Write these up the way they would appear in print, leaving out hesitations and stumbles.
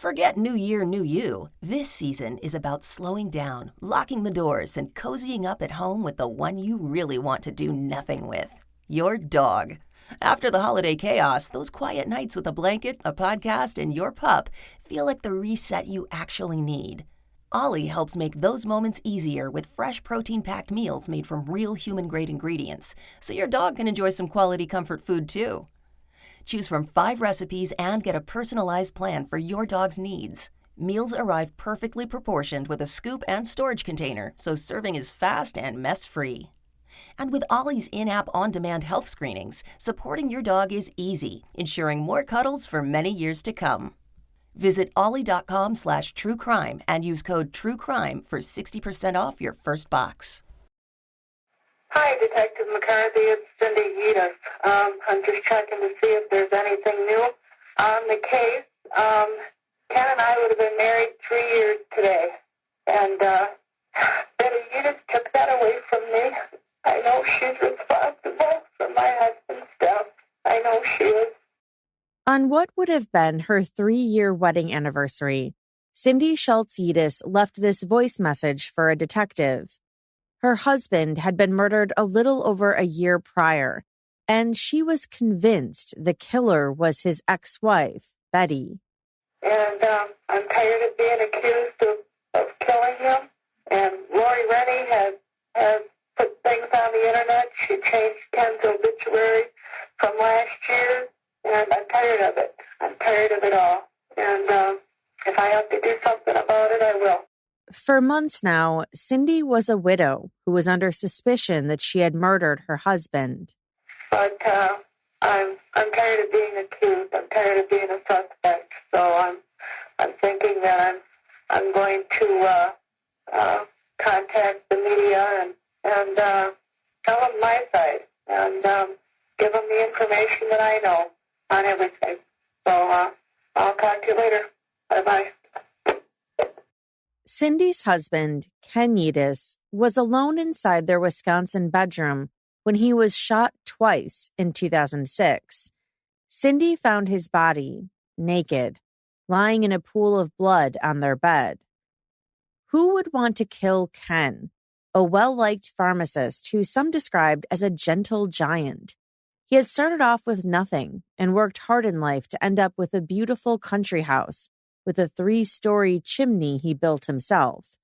Forget New Year, New You. This season is about slowing down, locking the doors, and cozying up at home with the one you really want to do nothing with. Your dog. After the holiday chaos, those quiet nights with a blanket, a podcast, and your pup feel like the reset you actually need. Ollie helps make those moments easier with fresh protein-packed meals made from real human-grade ingredients, so your dog can enjoy some quality comfort food too. Choose from 5 recipes and get a personalized plan for your dog's needs. Meals arrive perfectly proportioned with a scoop and storage container, so serving is fast and mess-free. And with Ollie's in-app on-demand health screenings, supporting your dog is easy, ensuring more cuddles for many years to come. Visit ollie.com/truecrime and use code TRUECRIME for 60% off your first box. Hi, Detective McCarthy. It's Cindy Juedes. I'm just checking to see if there's anything new on the case. Ken and I would have been married 3 years today, and Betty Juedes took that away from me. I know she's responsible for my husband's death. I know she is. On what would have been her 3-year wedding anniversary, Cindy Schultz Juedes left this voice message for a detective. Her husband had been murdered a little over a year prior, and she was convinced the killer was his ex-wife, Betty. And I'm tired of being accused of killing him. And Lori Rennie has put things on the internet. She changed Ken's obituary from last year. And I'm tired of it. I'm tired of it all. And if I have to do something about it, I will. For months now, Cindy was a widow who was under suspicion that she had murdered her husband. But I'm tired of being accused. I'm tired of being a suspect. So I'm thinking that I'm going to contact the media and tell them my side and give them the information that I know on everything. So I'll talk to you later. Bye-bye. Cindy's husband, Ken Juedes, was alone inside their Wisconsin bedroom when he was shot twice in 2006. Cindy found his body, naked, lying in a pool of blood on their bed. Who would want to kill Ken, a well-liked pharmacist who some described as a gentle giant? He had started off with nothing and worked hard in life to end up with a beautiful country house with a 3-story chimney he built himself.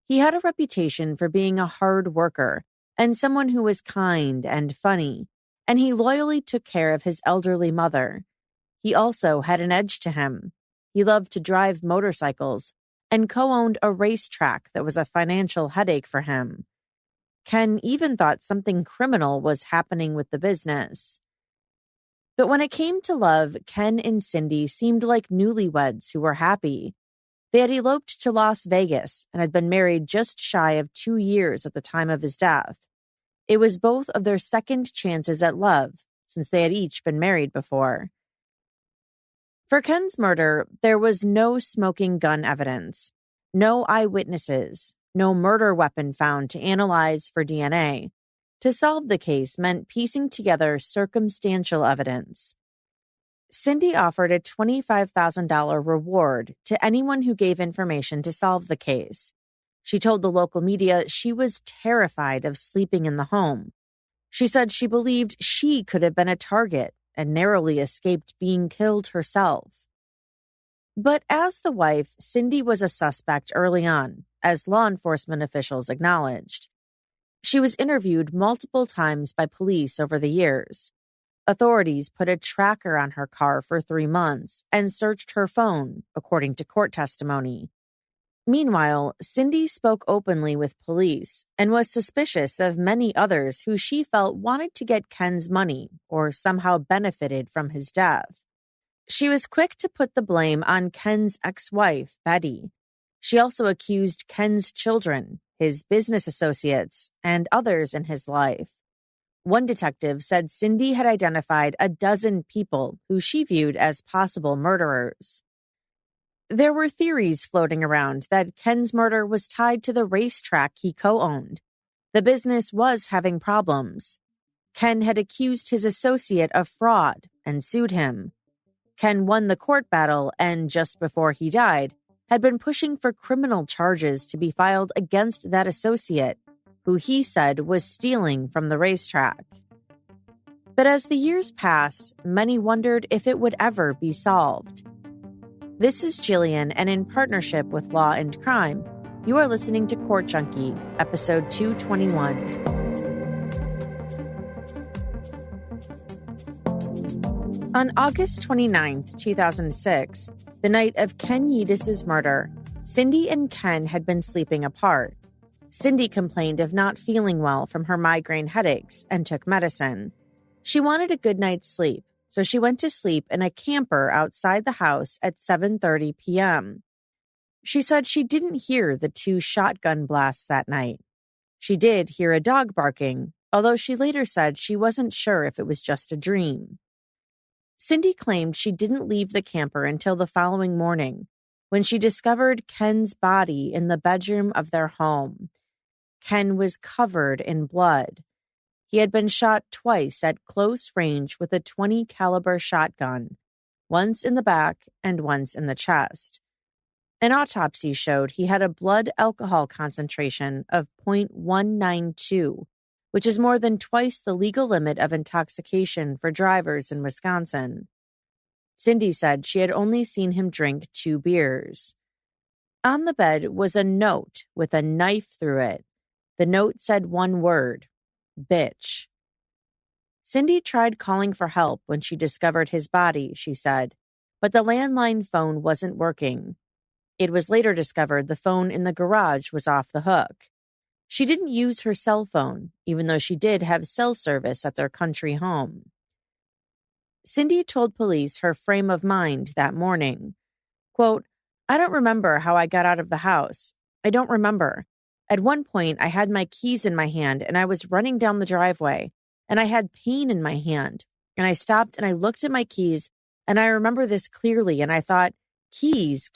He had a reputation for being a hard worker and someone who was kind and funny, and he loyally took care of his elderly mother. He also had an edge to him. He loved to drive motorcycles and co-owned a racetrack that was a financial headache for him. Ken even thought something criminal was happening with the business. But when it came to love, Ken and Cindy seemed like newlyweds who were happy. They had eloped to Las Vegas and had been married just shy of 2 years at the time of his death. It was both of their second chances at love, since they had each been married before. For Ken's murder, there was no smoking gun evidence, no eyewitnesses, no murder weapon found to analyze for DNA. To solve the case meant piecing together circumstantial evidence. Cindy offered a $25,000 reward to anyone who gave information to solve the case. She told the local media she was terrified of sleeping in the home. She said she believed she could have been a target and narrowly escaped being killed herself. But as the wife, Cindy was a suspect early on, as law enforcement officials acknowledged. She was interviewed multiple times by police over the years. Authorities put a tracker on her car for 3 months and searched her phone, according to court testimony. Meanwhile, Cindy spoke openly with police and was suspicious of many others who she felt wanted to get Ken's money or somehow benefited from his death. She was quick to put the blame on Ken's ex-wife, Betty. She also accused Ken's children, his business associates, and others in his life. One detective said Cindy had identified a dozen people who she viewed as possible murderers. There were theories floating around that Ken's murder was tied to the racetrack he co-owned. The business was having problems. Ken had accused his associate of fraud and sued him. Ken won the court battle and, just before he died, had been pushing for criminal charges to be filed against that associate, who he said was stealing from the racetrack. But as the years passed, many wondered if it would ever be solved. This is Jillian, and in partnership with Law and Crime, you are listening to Court Junkie, episode 221. On August 29, 2006, the night of Ken Juedes' murder, Cindy and Ken had been sleeping apart. Cindy complained of not feeling well from her migraine headaches and took medicine. She wanted a good night's sleep, so she went to sleep in a camper outside the house at 7:30 p.m. She said she didn't hear the 2 shotgun blasts that night. She did hear a dog barking, although she later said she wasn't sure if it was just a dream. Cindy claimed she didn't leave the camper until the following morning, when she discovered Ken's body in the bedroom of their home. Ken was covered in blood. He had been shot twice at close range with a .20 caliber shotgun, once in the back and once in the chest. An autopsy showed he had a blood alcohol concentration of 0.192, which is more than twice the legal limit of intoxication for drivers in Wisconsin. Cindy said she had only seen him drink 2 beers. On the bed was a note with a knife through it. The note said one word: bitch. Cindy tried calling for help when she discovered his body, she said, but the landline phone wasn't working. It was later discovered the phone in the garage was off the hook. She didn't use her cell phone, even though she did have cell service at their country home. Cindy told police her frame of mind that morning. Quote, "I don't remember how I got out of the house. I don't remember. At one point, I had my keys in my hand and I was running down the driveway and I had pain in my hand and I stopped and I looked at my keys and I remember this clearly and I thought, keys,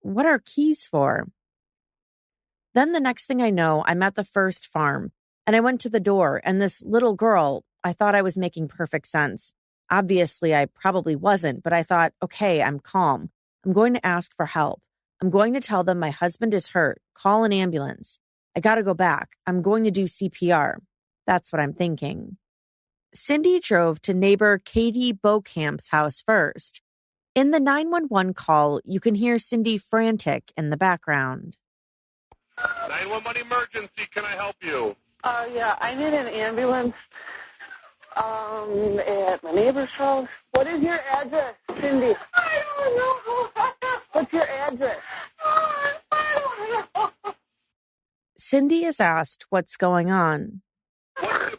what are keys for?" Then the next thing I know, I'm at the first farm and I went to the door and this little girl, I thought I was making perfect sense. Obviously, I probably wasn't, but I thought, okay, I'm calm. I'm going to ask for help. I'm going to tell them my husband is hurt. Call an ambulance. I got to go back. I'm going to do CPR. That's what I'm thinking. Cindy drove to neighbor Katie Beaucamp's house first. In the 911 call, you can hear Cindy frantic in the background. 911 emergency, can I help you? Yeah, I need an ambulance at my neighbor's house. What is your address, Cindy? I don't know. What's your address? I don't know. Cindy is asked what's going on.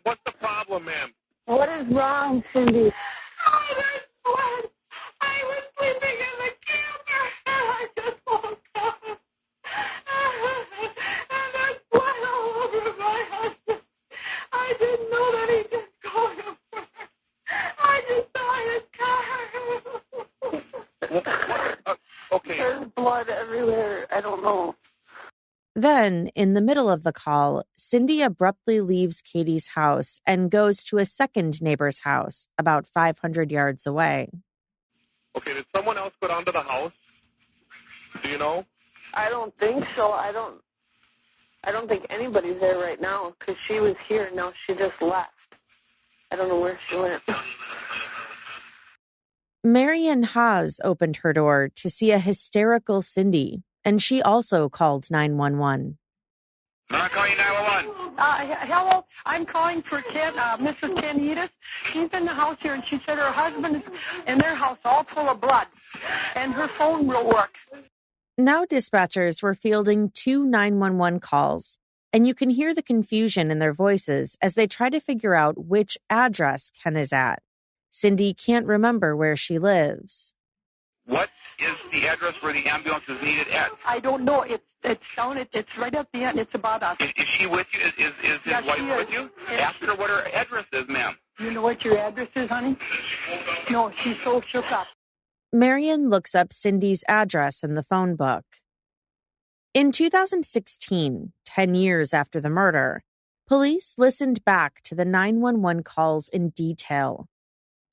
What's the problem, ma'am? What is wrong, Cindy? I was sleeping in the camper and I just woke up. And there's blood all over my husband. I didn't know that he didn't go to work. I just saw his car. Okay. There's blood everywhere. I don't know. Then, in the middle of the call, Cindy abruptly leaves Katie's house and goes to a second neighbor's house about 500 yards away. Okay, did someone else go down to the house? Do you know? I don't think so. I don't think anybody's there right now because she was here. Now she just left. I don't know where she went. Marian Haas opened her door to see a hysterical Cindy, and she also called 911. I'm calling 911. Hello, I'm calling for Mrs. Ken Juedes. She's in the house here, and she said her husband is in their house all full of blood, and her phone will work. Now dispatchers were fielding 2 911 calls, and you can hear the confusion in their voices as they try to figure out which address Ken is at. Cindy can't remember where she lives. What is the address where the ambulance is needed at? I don't know. It's down. It's right at the end. It's about us. Is she with you? Is his Yes, wife she is. with you? Ask her what her address is, ma'am. You know what your address is, honey? No, she's so shook up. Marian looks up Cindy's address in the phone book. In 2016, 10 years after the murder, police listened back to the 911 calls in detail.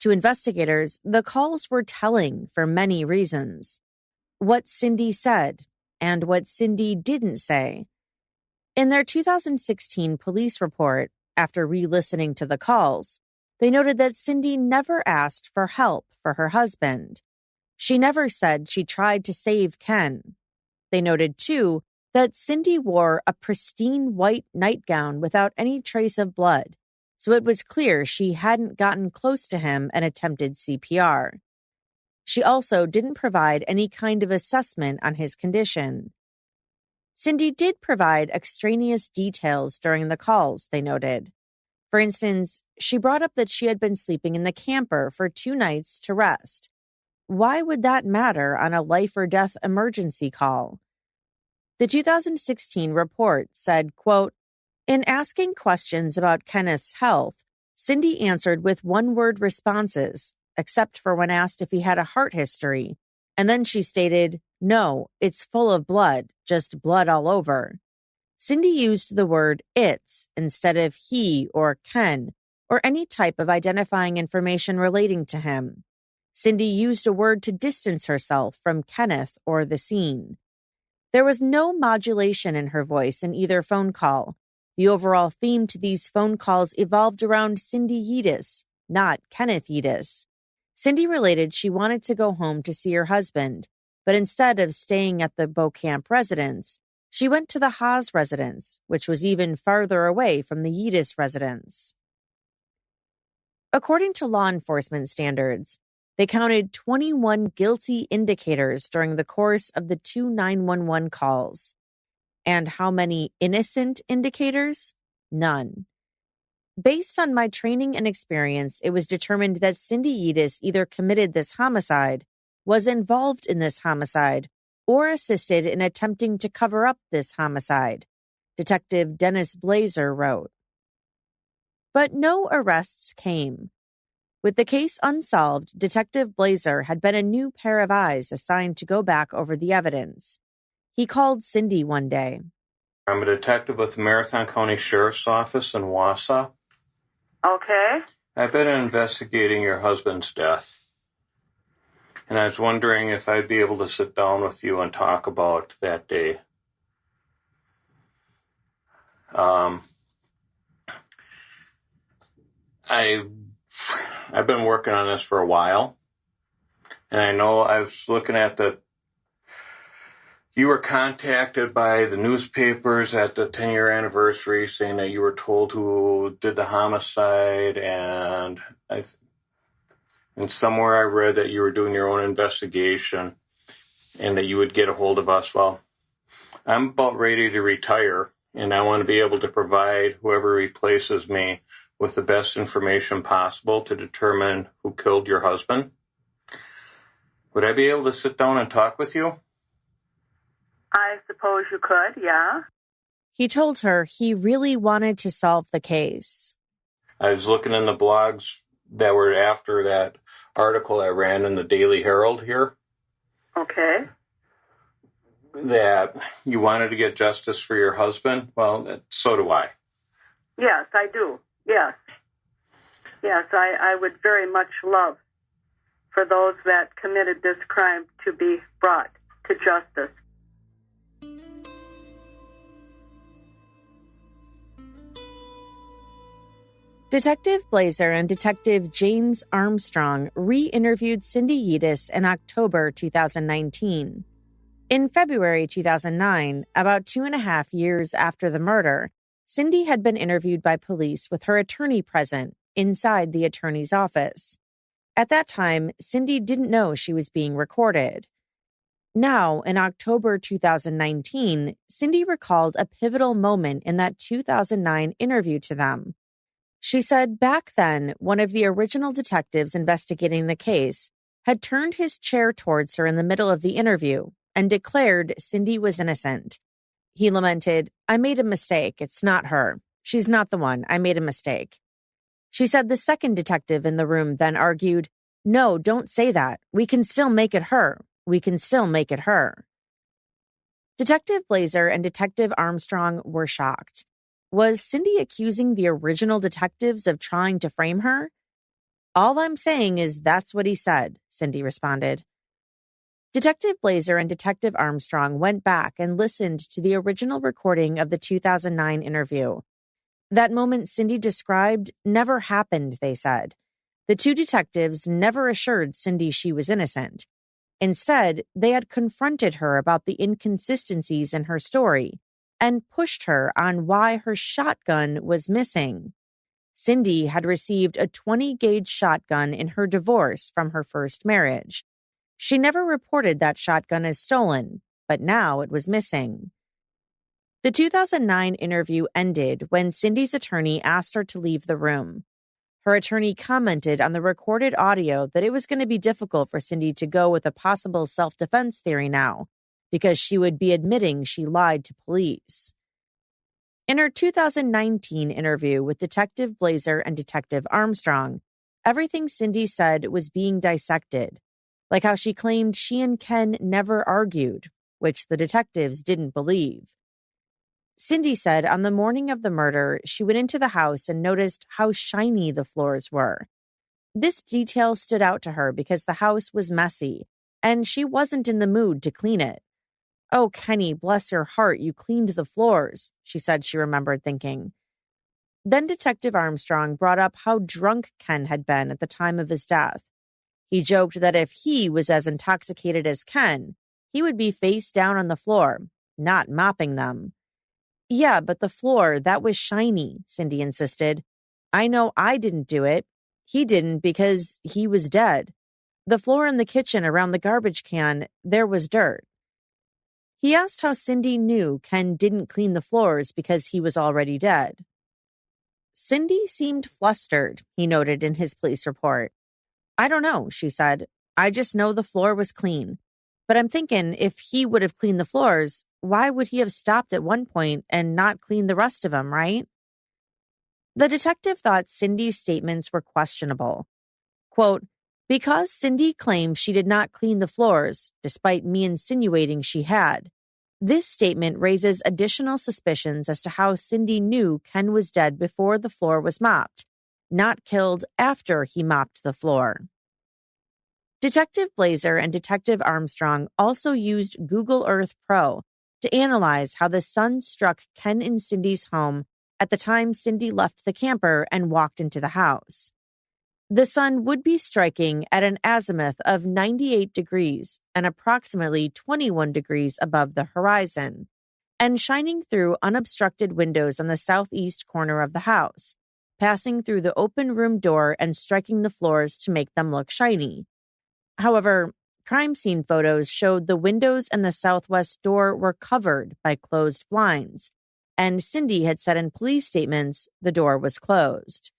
To investigators, the calls were telling for many reasons. What Cindy said and what Cindy didn't say. In their 2016 police report, after re-listening to the calls, they noted that Cindy never asked for help for her husband. She never said she tried to save Ken. They noted, too, that Cindy wore a pristine white nightgown without any trace of blood, so it was clear she hadn't gotten close to him and attempted CPR. She also didn't provide any kind of assessment on his condition. Cindy did provide extraneous details during the calls, they noted. For instance, she brought up that she had been sleeping in the camper for 2 nights to rest. Why would that matter on a life or death emergency call? The 2016 report said, quote, "In asking questions about Kenneth's health, Cindy answered with one-word responses, except for when asked if he had a heart history. And then she stated, 'No, it's full of blood, just blood all over.' Cindy used the word 'it's' instead of 'he' or 'Ken' or any type of identifying information relating to him. Cindy used a word to distance herself from Kenneth or the scene. There was no modulation in her voice in either phone call. The overall theme to these phone calls evolved around Cindy Juedes, not Kenneth Juedes. Cindy related she wanted to go home to see her husband, but instead of staying at the Beaucamp residence, she went to the Haas residence, which was even farther away from the Juedes residence. According to law enforcement standards, they counted 21 guilty indicators during the course of the 2 911 calls. And how many innocent indicators? None. Based on my training and experience, it was determined that Cindy Juedes either committed this homicide, was involved in this homicide, or assisted in attempting to cover up this homicide, Detective Dennis Blazer wrote. But no arrests came. With the case unsolved, Detective Blazer had been a new pair of eyes assigned to go back over the evidence. He called Cindy one day. I'm a detective with the Marathon County Sheriff's Office in Wausau. Okay. I've been investigating your husband's death. And I was wondering if I'd be able to sit down with you and talk about that day. I've been working on this for a while. And I know I was looking at you were contacted by the newspapers at the 10-year anniversary saying that you were told who did the homicide, and somewhere I read that you were doing your own investigation and that you would get a hold of us. Well, I'm about ready to retire, and I want to be able to provide whoever replaces me with the best information possible to determine who killed your husband. Would I be able to sit down and talk with you? I suppose you could, yeah. He told her he really wanted to solve the case. I was looking in the blogs that were after that article I ran in the Daily Herald here. Okay. That you wanted to get justice for your husband. Well, so do I. Yes, I do. Yes. Yes, I would very much love for those that committed this crime to be brought to justice. Detective Blazer and Detective James Armstrong re-interviewed Cindy Juedes in October 2019. In February 2009, about 2.5 years after the murder, Cindy had been interviewed by police with her attorney present inside the attorney's office. At that time, Cindy didn't know she was being recorded. Now, in October 2019, Cindy recalled a pivotal moment in that 2009 interview to them. She said back then, one of the original detectives investigating the case had turned his chair towards her in the middle of the interview and declared Cindy was innocent. He lamented, "I made a mistake. It's not her. She's not the one. I made a mistake." She said the second detective in the room then argued, "No, don't say that. We can still make it her. We can still make it her." Detective Blazer and Detective Armstrong were shocked. Was Cindy accusing the original detectives of trying to frame her? All I'm saying is that's what he said, Cindy responded. Detective Blazer and Detective Armstrong went back and listened to the original recording of the 2009 interview. That moment Cindy described never happened, they said. The two detectives never assured Cindy she was innocent. Instead, they had confronted her about the inconsistencies in her story and pushed her on why her shotgun was missing. Cindy had received a 20-gauge shotgun in her divorce from her first marriage. She never reported that shotgun as stolen, but now it was missing. The 2009 interview ended when Cindy's attorney asked her to leave the room. Her attorney commented on the recorded audio that it was going to be difficult for Cindy to go with a possible self-defense theory now, because she would be admitting she lied to police. In her 2019 interview with Detective Blazer and Detective Armstrong, everything Cindy said was being dissected, like how she claimed she and Ken never argued, which the detectives didn't believe. Cindy said on the morning of the murder, she went into the house and noticed how shiny the floors were. This detail stood out to her because the house was messy, and she wasn't in the mood to clean it. "Oh, Kenny, bless your heart, you cleaned the floors," she said she remembered thinking. Then Detective Armstrong brought up how drunk Ken had been at the time of his death. He joked that if he was as intoxicated as Ken, he would be face down on the floor, not mopping them. "Yeah, but the floor, that was shiny," Cindy insisted. "I know I didn't do it. He didn't because he was dead. The floor in the kitchen around the garbage can, there was dirt." He asked how Cindy knew Ken didn't clean the floors because he was already dead. Cindy seemed flustered, he noted in his police report. "I don't know," she said. "I just know the floor was clean. But I'm thinking if he would have cleaned the floors, why would he have stopped at one point and not cleaned the rest of them, right?" The detective thought Cindy's statements were questionable. Quote, "Because Cindy claims she did not clean the floors, despite me insinuating she had, this statement raises additional suspicions as to how Cindy knew Ken was dead before the floor was mopped, not killed after he mopped the floor." Detective Blazer and Detective Armstrong also used Google Earth Pro to analyze how the sun struck Ken and Cindy's home at the time Cindy left the camper and walked into the house. The sun would be striking at an azimuth of 98 degrees and approximately 21 degrees above the horizon, and shining through unobstructed windows on the southeast corner of the house, passing through the open room door and striking the floors to make them look shiny. However, crime scene photos showed the windows and the southwest door were covered by closed blinds, and Cindy had said in police statements the door was closed.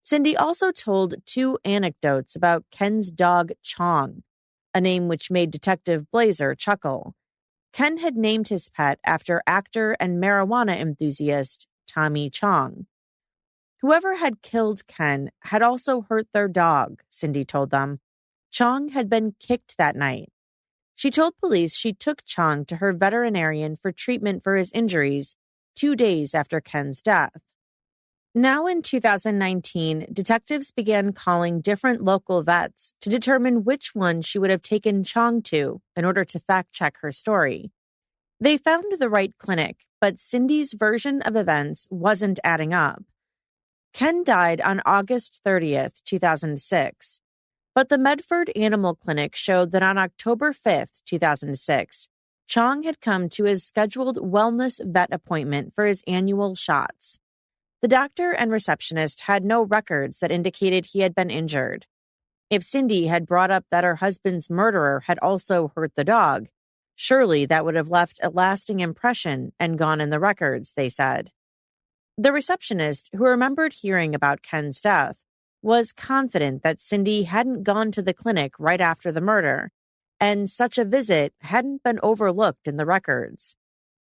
Cindy also told two anecdotes about Ken's dog Chong, a name which made Detective Blazer chuckle. Ken had named his pet after actor and marijuana enthusiast Tommy Chong. Whoever had killed Ken had also hurt their dog, Cindy told them. Chong had been kicked that night. She told police she took Chong to her veterinarian for treatment for his injuries 2 days after Ken's death. Now in 2019, detectives began calling different local vets to determine which one she would have taken Chong to in order to fact-check her story. They found the right clinic, but Cindy's version of events wasn't adding up. Ken died on August 30th, 2006, but the Medford Animal Clinic showed that on October 5th, 2006, Chong had come to his scheduled wellness vet appointment for his annual shots. The doctor and receptionist had no records that indicated he had been injured. If Cindy had brought up that her husband's murderer had also hurt the dog, surely that would have left a lasting impression and gone in the records, they said. The receptionist, who remembered hearing about Ken's death, was confident that Cindy hadn't gone to the clinic right after the murder, and such a visit hadn't been overlooked in the records.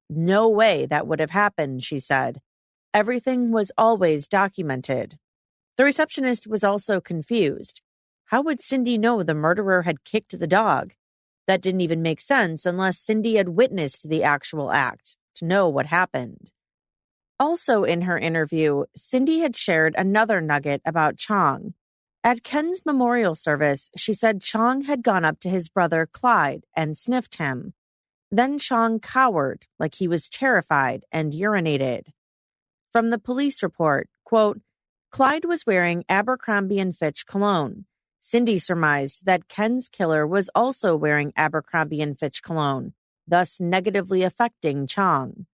No way that would have happened, she said. Everything was always documented. The receptionist was also confused. How would Cindy know the murderer had kicked the dog? That didn't even make sense unless Cindy had witnessed the actual act to know what happened. Also in her interview, Cindy had shared another nugget about Chong. At Ken's memorial service, she said Chong had gone up to his brother Clyde and sniffed him. Then Chong cowered like he was terrified and urinated. From the police report, quote, Clyde was wearing Abercrombie & Fitch cologne. Cindy surmised that Ken's killer was also wearing Abercrombie & Fitch cologne, thus negatively affecting Chong.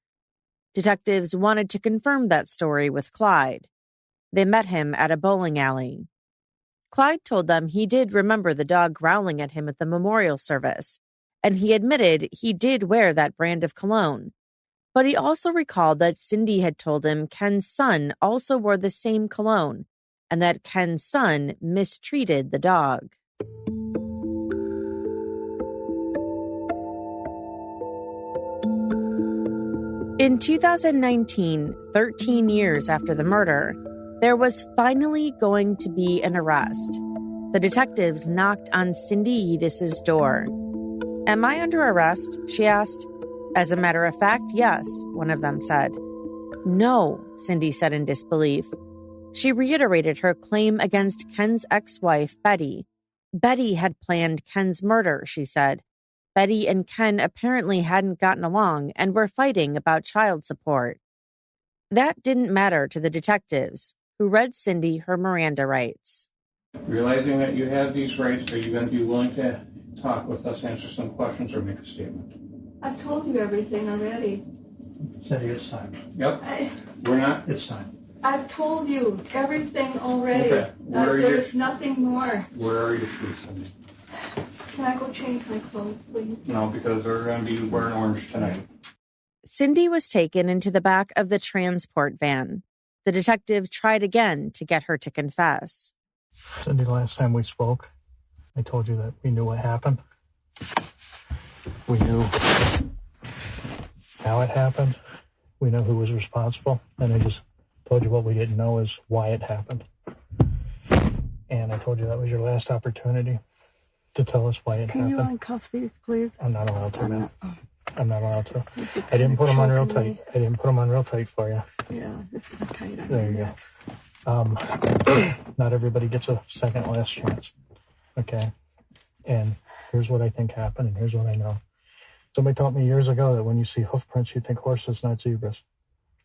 Detectives wanted to confirm that story with Clyde. They met him at a bowling alley. Clyde told them he did remember the dog growling at him at the memorial service, and he admitted he did wear that brand of cologne. But he also recalled that Cindy had told him Ken's son also wore the same cologne, and that Ken's son mistreated the dog. In 2019, 13 years after the murder, there was finally going to be an arrest. The detectives knocked on Cindy Juedes' door. Am I under arrest? She asked. As a matter of fact, yes, one of them said. No, Cindy said in disbelief. She reiterated her claim against Ken's ex-wife, Betty. Betty had planned Ken's murder, she said. Betty and Ken apparently hadn't gotten along and were fighting about child support. That didn't matter to the detectives, who read Cindy her Miranda rights. Realizing that you have these rights, are you going to be willing to talk with us, answer some questions, or make a statement? I've told you everything already. Cindy, it's time. Yep. We're not? It's time. I've told you everything already. Okay. There's nothing more. Where are your shoes, Cindy? Can I go change my clothes, please? No, because they're going to be wearing orange tonight. Cindy was taken into the back of the transport van. The detective tried again to get her to confess. Cindy, last time we spoke, I told you that we knew what happened. We knew how it happened. We know who was responsible. And I just told you what we didn't know is why it happened. And I told you that was your last opportunity to tell us why it happened. Can you uncuff these, please? I'm not allowed to, man. I'm not allowed to. I didn't put them on real tight. I didn't put them on real tight for you. Yeah, this is tight. There you go. Not everybody gets a second last chance. Okay? And here's what I think happened, and here's what I know. Somebody taught me years ago that when you see hoof prints, you think horses, not zebras.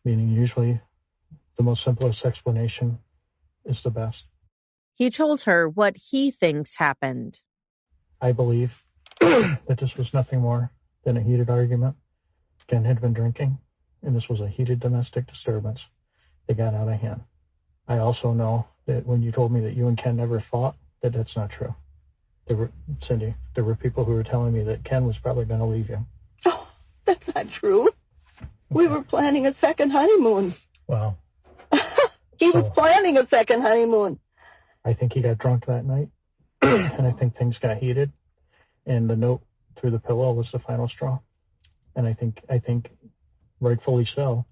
Meaning usually the most simplest explanation is the best. He told her what he thinks happened. I believe that this was nothing more than a heated argument. Ken had been drinking, and this was a heated domestic disturbance. They got out of hand. I also know that when you told me that you and Ken never fought, that's not true. Cindy, there were people who were telling me that Ken was probably going to leave you. Oh, that's not true. We were planning a second honeymoon. Well. He was planning a second honeymoon. I think he got drunk that night, and I think things got heated, and the note through the pillow was the final straw. And I think rightfully so,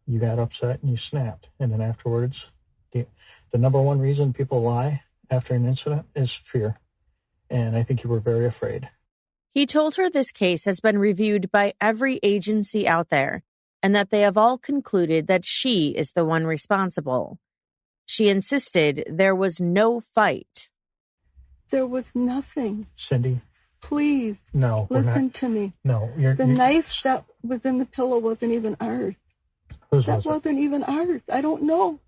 you got upset and you snapped. And then afterwards, the number one reason people lie after an incident is fear. And I think you were very afraid. He told her this case has been reviewed by every agency out there, and that they have all concluded that she is the one responsible. She insisted there was no fight. There was nothing. Cindy. Please. No. Listen to me. No. The knife that was in the pillow wasn't even ours. Whose that was it? wasn't even ours. I don't know.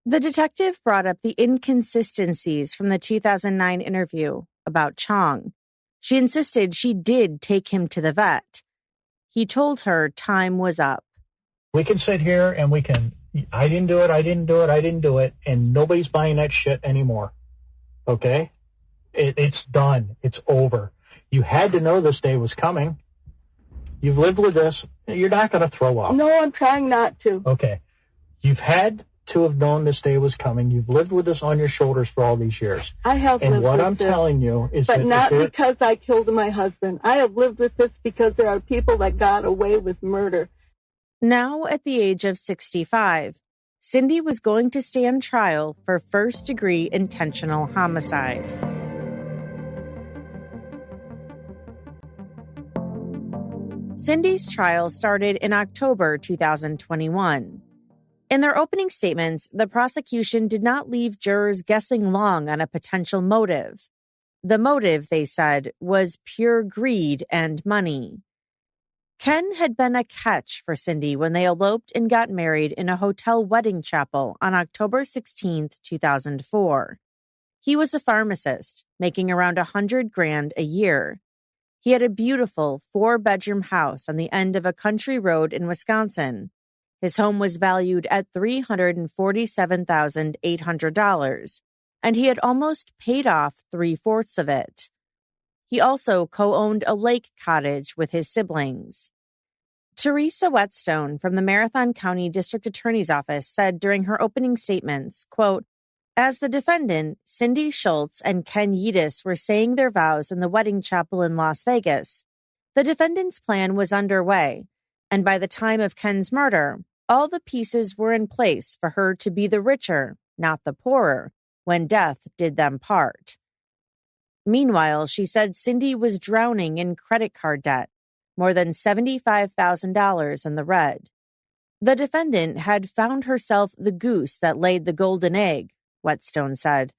The detective brought up the inconsistencies from the 2009 interview about Chong. She insisted she did take him to the vet. He told her time was up. We can sit here and we can, I didn't do it, and nobody's buying that shit anymore. Okay? It's done. It's over. You had to know this day was coming. You've lived with this. You're not going to throw up. No, I'm trying not to. Okay. You've had to have known this day was coming. You've lived with this on your shoulders for all these years. I have lived with this. And what I'm telling you is that... But not because I killed my husband. I have lived with this because there are people that got away with murder. Now, at the age of 65, Cindy was going to stand trial for first-degree intentional homicide. Cindy's trial started in October 2021. In their opening statements, the prosecution did not leave jurors guessing long on a potential motive. The motive, they said, was pure greed and money. Ken had been a catch for Cindy when they eloped and got married in a hotel wedding chapel on October 16, 2004. He was a pharmacist, making around $100,000 a year. He had a beautiful 4-bedroom house on the end of a country road in Wisconsin. His home was valued at $347,800, and he had almost paid off 3/4 of it. He also co-owned a lake cottage with his siblings. Teresa Whetstone from the Marathon County District Attorney's Office said during her opening statements, quote, "As the defendant, Cindy Schultz and Ken Juedes were saying their vows in the wedding chapel in Las Vegas, the defendant's plan was underway, and by the time of Ken's murder, all the pieces were in place for her to be the richer, not the poorer, when death did them part." Meanwhile, she said Cindy was drowning in credit card debt, more than $75,000 in the red. The defendant had found herself the goose that laid the golden egg, Whetstone said.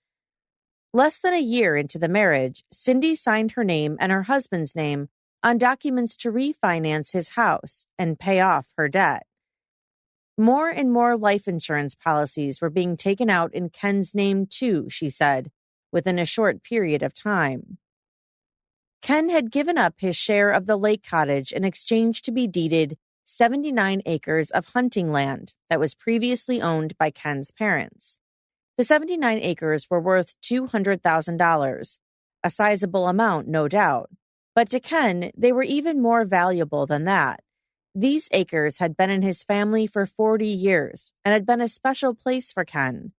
Less than a year into the marriage, Cindy signed her name and her husband's name on documents to refinance his house and pay off her debt. More and more life insurance policies were being taken out in Ken's name too, she said, within a short period of time. Ken had given up his share of the lake cottage in exchange to be deeded 79 acres of hunting land that was previously owned by Ken's parents. The 79 acres were worth $200,000, a sizable amount, no doubt. But to Ken, they were even more valuable than that. These acres had been in his family for 40 years and had been a special place for Ken.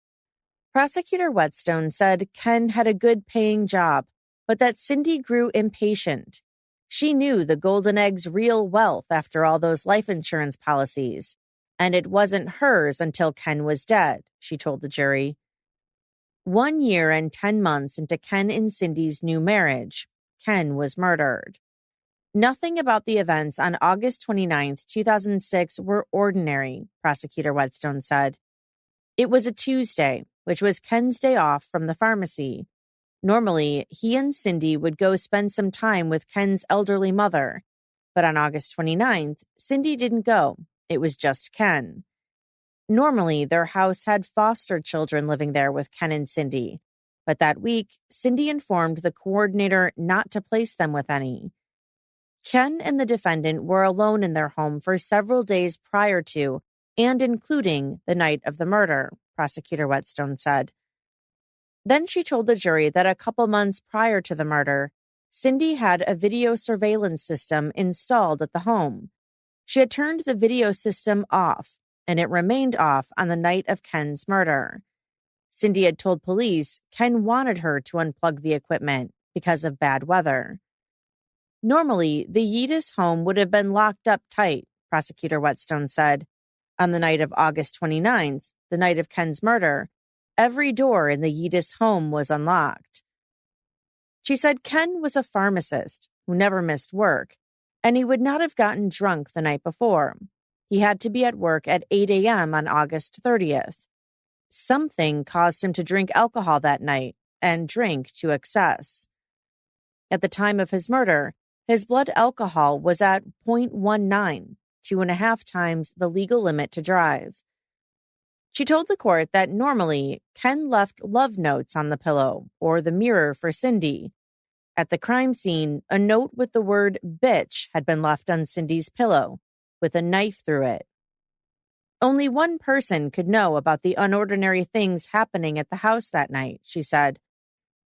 Prosecutor Whetstone said Ken had a good-paying job, but that Cindy grew impatient. She knew the golden egg's real wealth after all those life insurance policies, and it wasn't hers until Ken was dead, she told the jury. 1 year and 10 months into Ken and Cindy's new marriage, Ken was murdered. Nothing about the events on August 29, 2006 were ordinary, Prosecutor Whetstone said. It was a Tuesday, which was Ken's day off from the pharmacy. Normally, he and Cindy would go spend some time with Ken's elderly mother. But on August 29th, Cindy didn't go. It was just Ken. Normally, their house had foster children living there with Ken and Cindy. But that week, Cindy informed the coordinator not to place them with any. Ken and the defendant were alone in their home for several days prior to and including the night of the murder, Prosecutor Whetstone said. Then she told the jury that a couple months prior to the murder, Cindy had a video surveillance system installed at the home. She had turned the video system off, and it remained off on the night of Ken's murder. Cindy had told police Ken wanted her to unplug the equipment because of bad weather. Normally, the Juedes home would have been locked up tight, Prosecutor Whetstone said. On the night of August 29th, the night of Ken's murder, every door in the Juedes home was unlocked. She said Ken was a pharmacist who never missed work, and he would not have gotten drunk the night before. He had to be at work at 8 a.m. on August 30th. Something caused him to drink alcohol that night and drink to excess. At the time of his murder, his blood alcohol was at 0.19, 2.5 times the legal limit to drive. She told the court that normally Ken left love notes on the pillow or the mirror for Cindy. At the crime scene, a note with the word bitch had been left on Cindy's pillow, with a knife through it. Only one person could know about the unordinary things happening at the house that night, she said.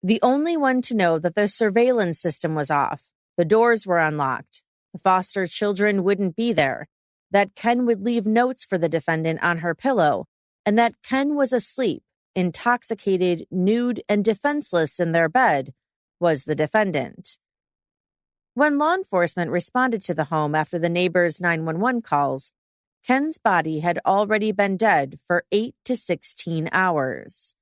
The only one to know that the surveillance system was off, the doors were unlocked, the foster children wouldn't be there, that Ken would leave notes for the defendant on her pillow, and that Ken was asleep, intoxicated, nude, and defenseless in their bed, was the defendant. When law enforcement responded to the home after the neighbors' 911 calls, Ken's body had already been dead for 8 to 16 hours.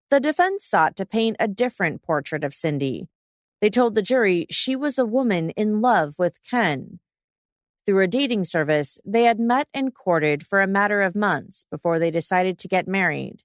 The defense sought to paint a different portrait of Cindy. They told the jury she was a woman in love with Ken. through a dating service, they had met and courted for a matter of months before they decided to get married.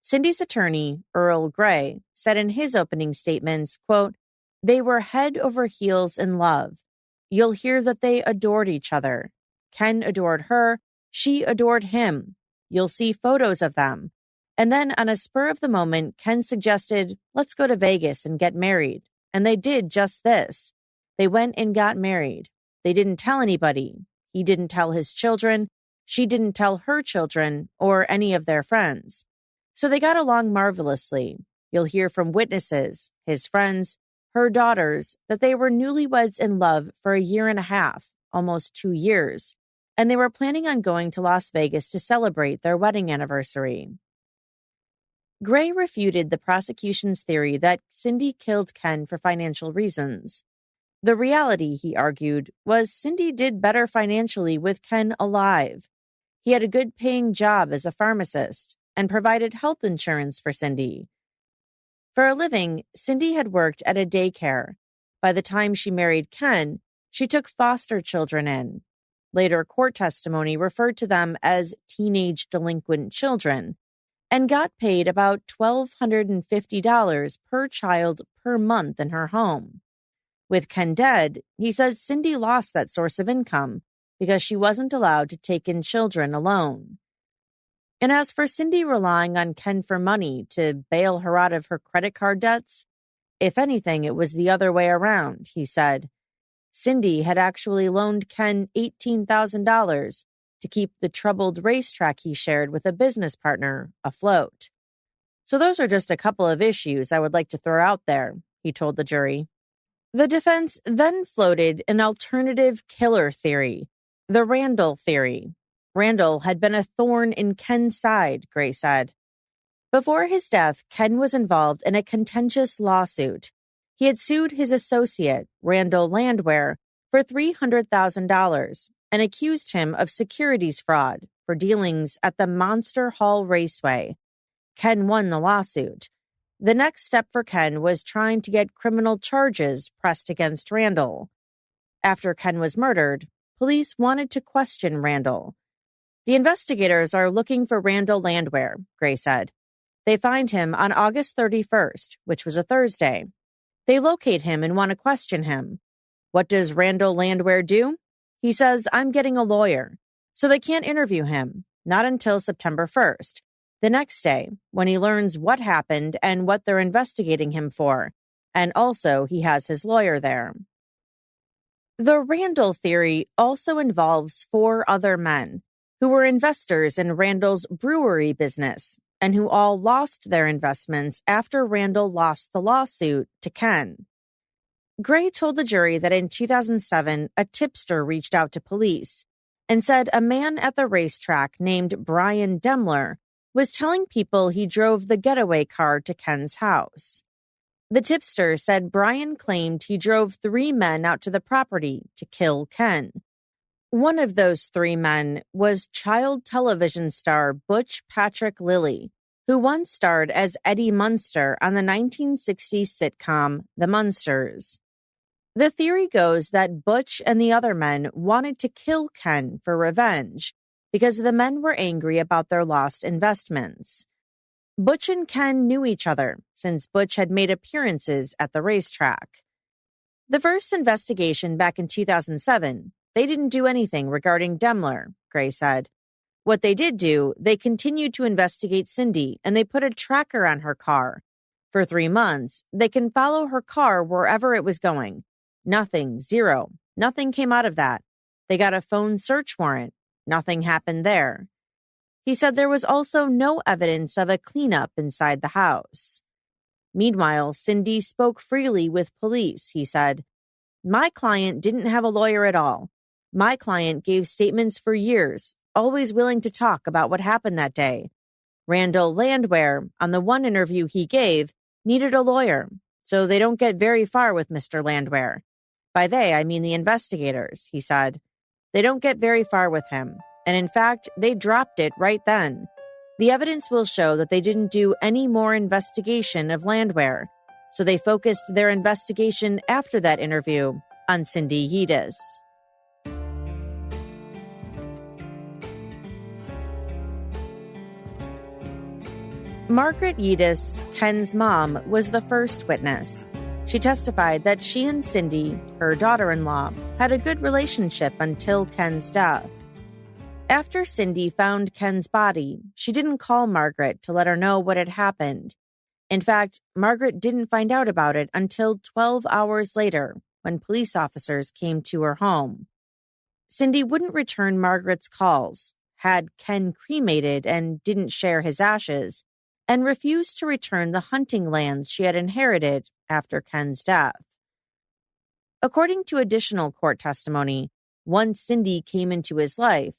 Cindy's attorney, Earl Gray, said in his opening statements, quote, "They were head over heels in love. You'll hear that they adored each other. Ken adored her. She adored him. You'll see photos of them. And then on a spur of the moment, Ken suggested, let's go to Vegas and get married. And they did just this. They went and got married. They didn't tell anybody. He didn't tell his children. She didn't tell her children or any of their friends. So they got along marvelously. You'll hear from witnesses, his friends, her daughters, that they were newlyweds in love for a year and a half, almost 2 years, and they were planning on going to Las Vegas to celebrate their wedding anniversary." Gray refuted the prosecution's theory that Cindy killed Ken for financial reasons. The reality, he argued, was Cindy did better financially with Ken alive. He had a good-paying job as a pharmacist and provided health insurance for Cindy. For a living, Cindy had worked at a daycare. By the time she married Ken, she took foster children in. Later court testimony referred to them as teenage delinquent children and got paid about $1,250 per child per month in her home. With Ken dead, he said Cindy lost that source of income because she wasn't allowed to take in children alone. And as for Cindy relying on Ken for money to bail her out of her credit card debts, if anything, it was the other way around, he said. Cindy had actually loaned Ken $18,000 to keep the troubled racetrack he shared with a business partner afloat. So those are just a couple of issues I would like to throw out there, he told the jury. The defense then floated an alternative killer theory, the Randall theory. Randall had been a thorn in Ken's side, Gray said. Before his death, Ken was involved in a contentious lawsuit. He had sued his associate, Randall Landwehr, for $300,000 and accused him of securities fraud for dealings at the Monster Hall Raceway. Ken won the lawsuit. The next step for Ken was trying to get criminal charges pressed against Randall. After Ken was murdered, police wanted to question Randall. The investigators are looking for Randall Landwehr, Gray said. They find him on August 31st, which was a Thursday. They locate him and want to question him. What does Randall Landwehr do? He says, I'm getting a lawyer. So they can't interview him, not until September 1st, the next day, when he learns what happened and what they're investigating him for. And also, he has his lawyer there. The Randall theory also involves 4 other men who were investors in Randall's brewery business and who all lost their investments after Randall lost the lawsuit to Ken. Gray told the jury that in 2007, a tipster reached out to police and said a man at the racetrack named Brian Demler was telling people he drove the getaway car to Ken's house. The tipster said Brian claimed he drove 3 men out to the property to kill Ken. One of those 3 men was child television star Butch Patrick Lilly, who once starred as Eddie Munster on the 1960s sitcom The Munsters. The theory goes that Butch and the other men wanted to kill Ken for revenge because the men were angry about their lost investments. Butch and Ken knew each other since Butch had made appearances at the racetrack. The first investigation back in 2007, they didn't do anything regarding Demler, Gray said. What they did do, they continued to investigate Cindy and they put a tracker on her car. For 3 months, they can follow her car wherever it was going. Nothing, zero. Nothing came out of that. They got a phone search warrant. Nothing happened there. He said there was also no evidence of a cleanup inside the house. Meanwhile, Cindy spoke freely with police, he said. My client didn't have a lawyer at all. My client gave statements for years, always willing to talk about what happened that day. Randall Landwehr, on the one interview he gave, needed a lawyer, so they don't get very far with Mr. Landwehr. By they, I mean the investigators, he said. They don't get very far with him, and in fact, they dropped it right then. The evidence will show that they didn't do any more investigation of Landwehr, so they focused their investigation after that interview on Cindy Juedes. Margaret Juedes, Ken's mom, was the first witness. She testified that she and Cindy, her daughter-in-law, had a good relationship until Ken's death. After Cindy found Ken's body, she didn't call Margaret to let her know what had happened. In fact, Margaret didn't find out about it until 12 hours later, when police officers came to her home. Cindy wouldn't return Margaret's calls, had Ken cremated and didn't share his ashes, and refused to return the hunting lands she had inherited after Ken's death. According to additional court testimony, once Cindy came into his life,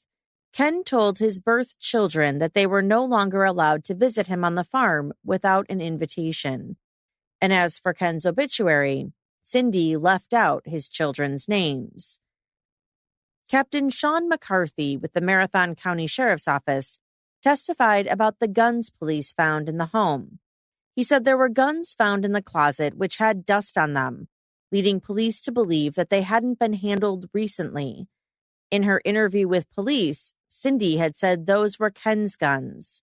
Ken told his birth children that they were no longer allowed to visit him on the farm without an invitation. And as for Ken's obituary, Cindy left out his children's names. Captain Sean McCarthy with the Marathon County Sheriff's Office testified about the guns police found in the home. He said there were guns found in the closet which had dust on them, leading police to believe that they hadn't been handled recently. In her interview with police, Cindy had said those were Ken's guns.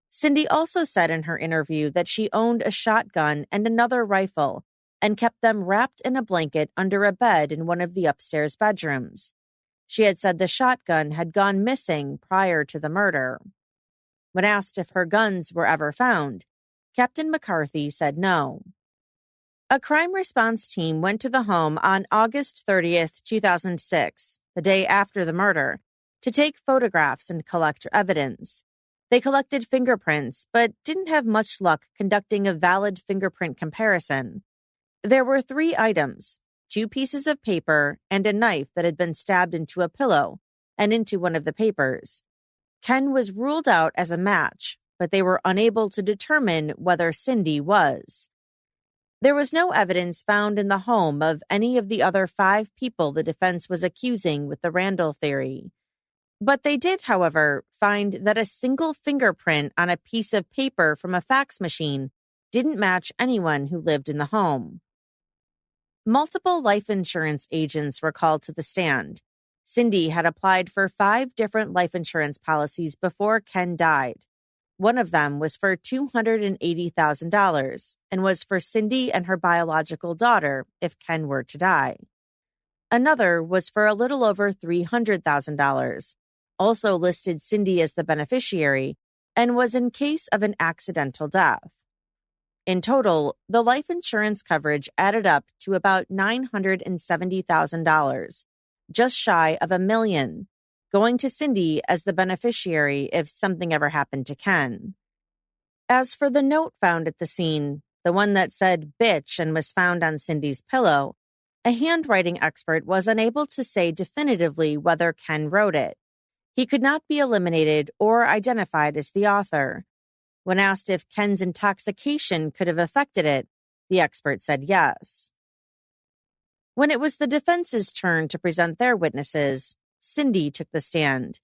Cindy also said in her interview that she owned a shotgun and another rifle and kept them wrapped in a blanket under a bed in one of the upstairs bedrooms. She had said the shotgun had gone missing prior to the murder. When asked if her guns were ever found, Captain McCarthy said no. A crime response team went to the home on August 30th, 2006, the day after the murder, to take photographs and collect evidence. They collected fingerprints, but didn't have much luck conducting a valid fingerprint comparison. There were 3 items, 2 pieces of paper and a knife that had been stabbed into a pillow and into one of the papers. Ken was ruled out as a match, but they were unable to determine whether Cindy was. There was no evidence found in the home of any of the other 5 people the defense was accusing with the Randall theory. But they did, however, find that a single fingerprint on a piece of paper from a fax machine didn't match anyone who lived in the home. Multiple life insurance agents were called to the stand. Cindy had applied for 5 different life insurance policies before Ken died. One of them was for $280,000 and was for Cindy and her biological daughter if Ken were to die. Another was for a little over $300,000, also listed Cindy as the beneficiary, and was in case of an accidental death. In total, the life insurance coverage added up to about $970,000, just shy of $1 million, going to Cindy as the beneficiary if something ever happened to Ken. As for the note found at the scene, the one that said bitch and was found on Cindy's pillow, a handwriting expert was unable to say definitively whether Ken wrote it. He could not be eliminated or identified as the author. When asked if Ken's intoxication could have affected it, the expert said yes. When it was the defense's turn to present their witnesses, Cindy took the stand.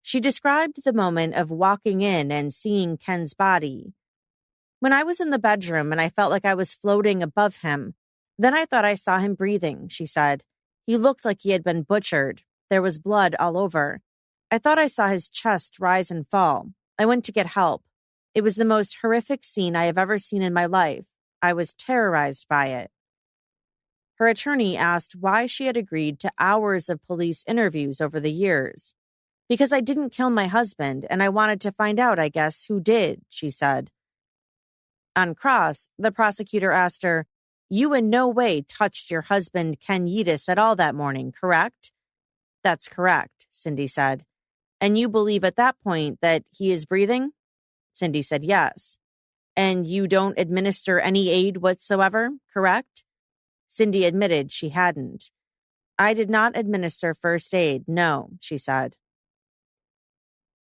She described the moment of walking in and seeing Ken's body. When I was in the bedroom and I felt like I was floating above him, then I thought I saw him breathing, she said. He looked like he had been butchered. There was blood all over. I thought I saw his chest rise and fall. I went to get help. It was the most horrific scene I have ever seen in my life. I was terrorized by it. Her attorney asked why she had agreed to hours of police interviews over the years. Because I didn't kill my husband, and I wanted to find out, I guess, who did, she said. On cross, the prosecutor asked her, "You in no way touched your husband, Ken Juedes, at all that morning, correct?" "That's correct," Cindy said. "And you believe at that point that he is breathing?" Cindy said yes. "And you don't administer any aid whatsoever, correct?" Cindy admitted she hadn't. "I did not administer first aid, no," she said.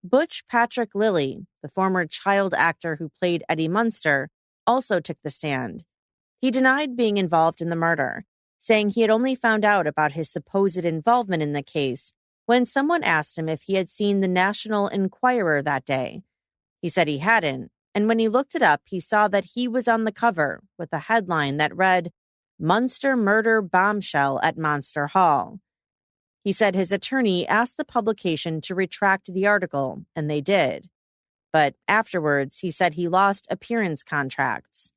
Butch Patrick Lilly, the former child actor who played Eddie Munster, also took the stand. He denied being involved in the murder, saying he had only found out about his supposed involvement in the case when someone asked him if he had seen the National Enquirer that day. He said he hadn't, and when he looked it up, he saw that he was on the cover with a headline that read, "Munster Murder Bombshell at Monster Hall." He said his attorney asked the publication to retract the article, and they did. but afterwards he said he lost appearance contracts.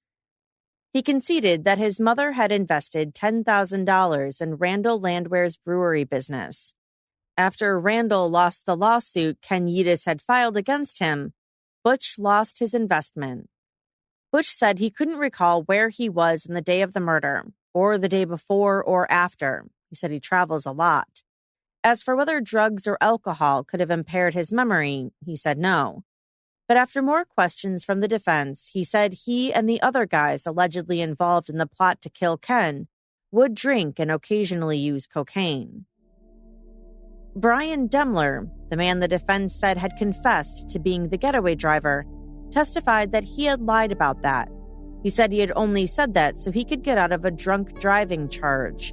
He conceded that his mother had invested $10,000 in Randall Landwehr's brewery business. After Randall lost the lawsuit Ken Juedes had filed against him, Butch lost his investment. Butch said he couldn't recall where he was on the day of the murder, or the day before or after. He said he travels a lot. As for whether drugs or alcohol could have impaired his memory, he said no. But after more questions from the defense, he said he and the other guys allegedly involved in the plot to kill Ken would drink and occasionally use cocaine. Brian Demler, the man the defense said had confessed to being the getaway driver, testified that he had lied about that. He said he had only said that so he could get out of a drunk driving charge.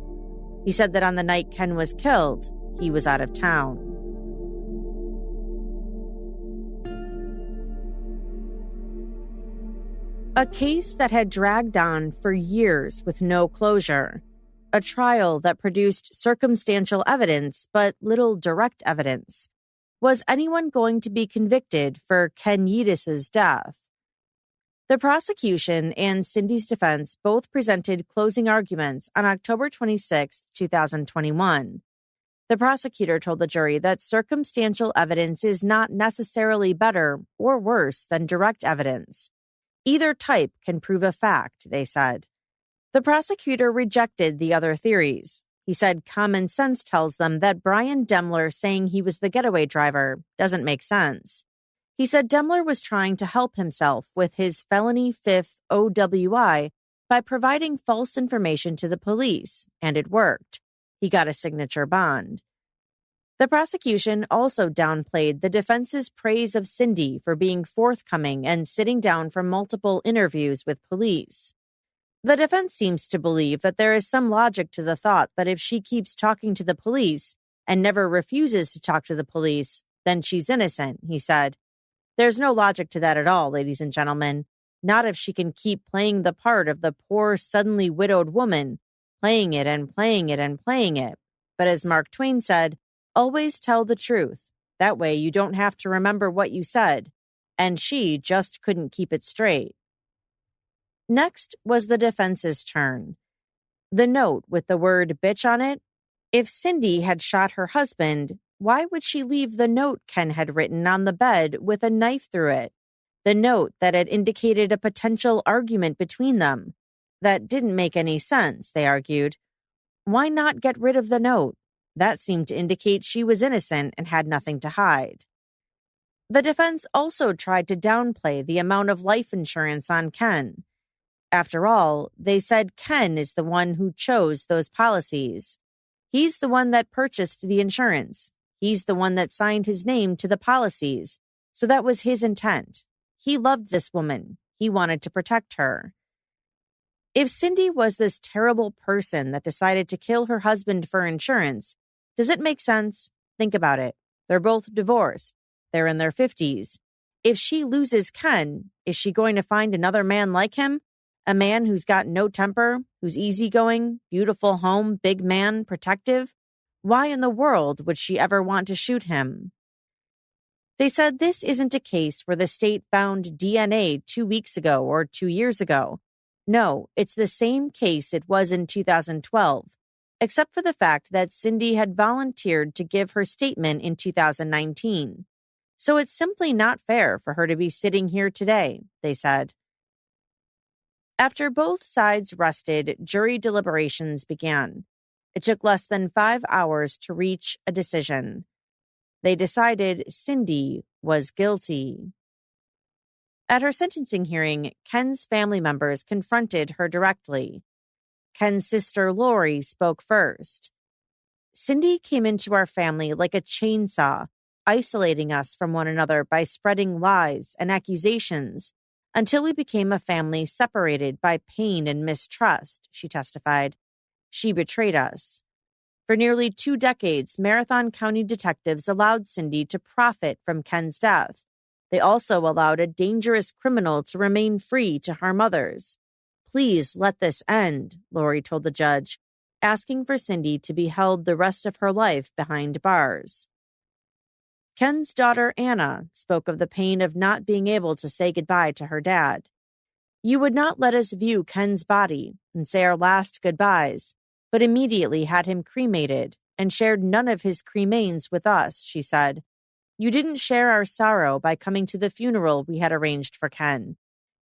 He said that on the night Ken was killed, he was out of town. A case that had dragged on for years with no closure. A trial that produced circumstantial evidence but little direct evidence. Was anyone going to be convicted for Ken Juedes' death? The prosecution and Cindy's defense both presented closing arguments on October 26, 2021. The prosecutor told the jury that circumstantial evidence is not necessarily better or worse than direct evidence. Either type can prove a fact, they said. The prosecutor rejected the other theories. He said common sense tells them that Brian Demler saying he was the getaway driver doesn't make sense. He said Demler was trying to help himself with his felony fifth OWI by providing false information to the police, and it worked. He got a signature bond. The prosecution also downplayed the defense's praise of Cindy for being forthcoming and sitting down for multiple interviews with police. The defense seems to believe that there is some logic to the thought that if she keeps talking to the police and never refuses to talk to the police, then she's innocent, he said. There's no logic to that at all, ladies and gentlemen. Not if she can keep playing the part of the poor, suddenly widowed woman, playing it and playing it and playing it. But as Mark Twain said, always tell the truth. That way you don't have to remember what you said. And she just couldn't keep it straight. Next was the defense's turn. The note with the word bitch on it. If Cindy had shot her husband, why would she leave the note Ken had written on the bed with a knife through it? The note that had indicated a potential argument between them. That didn't make any sense, they argued. Why not get rid of the note? That seemed to indicate she was innocent and had nothing to hide. The defense also tried to downplay the amount of life insurance on Ken. After all, they said Ken is the one who chose those policies. He's the one that purchased the insurance. He's the one that signed his name to the policies. So that was his intent. He loved this woman. He wanted to protect her. If Cindy was this terrible person that decided to kill her husband for insurance, does it make sense? Think about it. They're both divorced. They're in their 50s. If she loses Ken, is she going to find another man like him? A man who's got no temper, who's easygoing, beautiful home, big man, protective? Why in the world would she ever want to shoot him? They said this isn't a case where the state found DNA 2 weeks ago or 2 years ago. No, it's the same case it was in 2012, except for the fact that Cindy had volunteered to give her statement in 2019. So it's simply not fair for her to be sitting here today, they said. After both sides rested, jury deliberations began. It took less than 5 hours to reach a decision. They decided Cindy was guilty. At her sentencing hearing, Ken's family members confronted her directly. Ken's sister Lori spoke first. Cindy came into our family like a chainsaw, isolating us from one another by spreading lies and accusations until we became a family separated by pain and mistrust, she testified. She betrayed us. For nearly 2 decades, Marathon County detectives allowed Cindy to profit from Ken's death. They also allowed a dangerous criminal to remain free to harm others. Please let this end, Lori told the judge, asking for Cindy to be held the rest of her life behind bars. Ken's daughter, Anna, spoke of the pain of not being able to say goodbye to her dad. You would not let us view Ken's body and say our last goodbyes, but immediately had him cremated and shared none of his cremains with us, she said. You didn't share our sorrow by coming to the funeral we had arranged for Ken.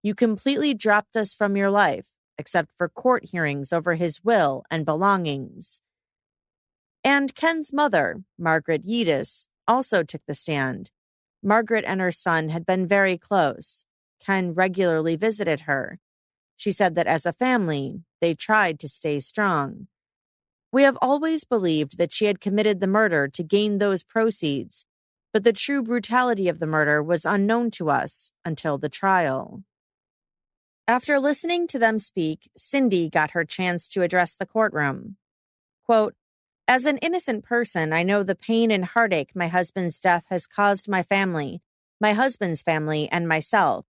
You completely dropped us from your life, except for court hearings over his will and belongings. And Ken's mother, Margaret Juedes, also took the stand. Margaret and her son had been very close. Ken regularly visited her. She said that as a family, they tried to stay strong. We have always believed that she had committed the murder to gain those proceeds, but the true brutality of the murder was unknown to us until the trial. After listening to them speak, Cindy got her chance to address the courtroom. Quote, as an innocent person, I know the pain and heartache my husband's death has caused my family, my husband's family, and myself.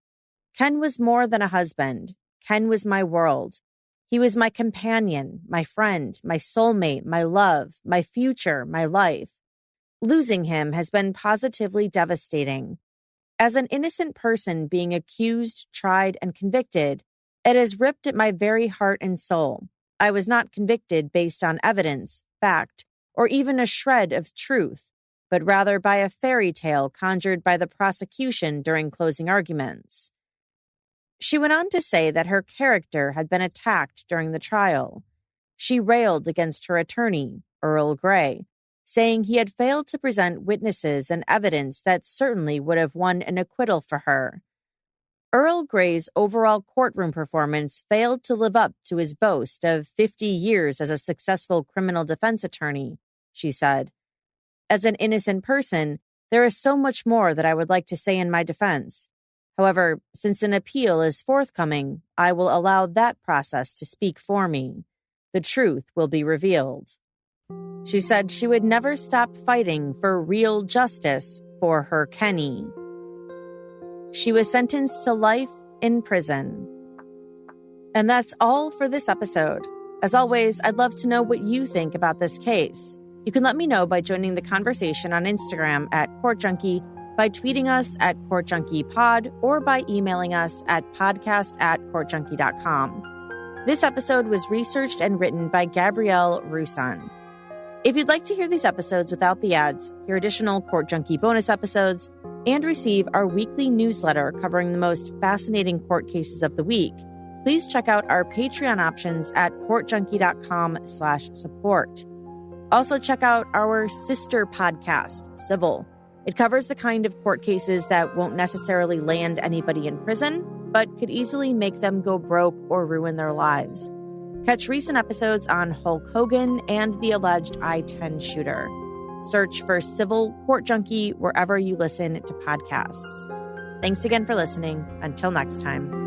Ken was more than a husband. Ken was my world. He was my companion, my friend, my soulmate, my love, my future, my life. Losing him has been positively devastating. As an innocent person being accused, tried, and convicted, it has ripped at my very heart and soul. I was not convicted based on evidence, fact, or even a shred of truth, but rather by a fairy tale conjured by the prosecution during closing arguments. She went on to say that her character had been attacked during the trial. She railed against her attorney, Earl Grey, saying he had failed to present witnesses and evidence that certainly would have won an acquittal for her. Earl Grey's overall courtroom performance failed to live up to his boast of 50 years as a successful criminal defense attorney, she said. As an innocent person, there is so much more that I would like to say in my defense. However, since an appeal is forthcoming, I will allow that process to speak for me. The truth will be revealed. She said she would never stop fighting for real justice for her Kenny. She was sentenced to life in prison. And that's all for this episode. As always, I'd love to know what you think about this case. You can let me know by joining the conversation on Instagram at Court Junkie, by tweeting us at CourtJunkiePod, or by emailing us at podcast@courtjunkie.com. This episode was researched and written by Gabrielle Russon. If you'd like to hear these episodes without the ads, hear additional Court Junkie bonus episodes, and receive our weekly newsletter covering the most fascinating court cases of the week, please check out our Patreon options at courtjunkie.com/support. Also check out our sister podcast, Civil. It covers the kind of court cases that won't necessarily land anybody in prison, but could easily make them go broke or ruin their lives. Catch recent episodes on Hulk Hogan and the alleged I-10 shooter. Search for Civil Court Junkie wherever you listen to podcasts. Thanks again for listening. Until next time.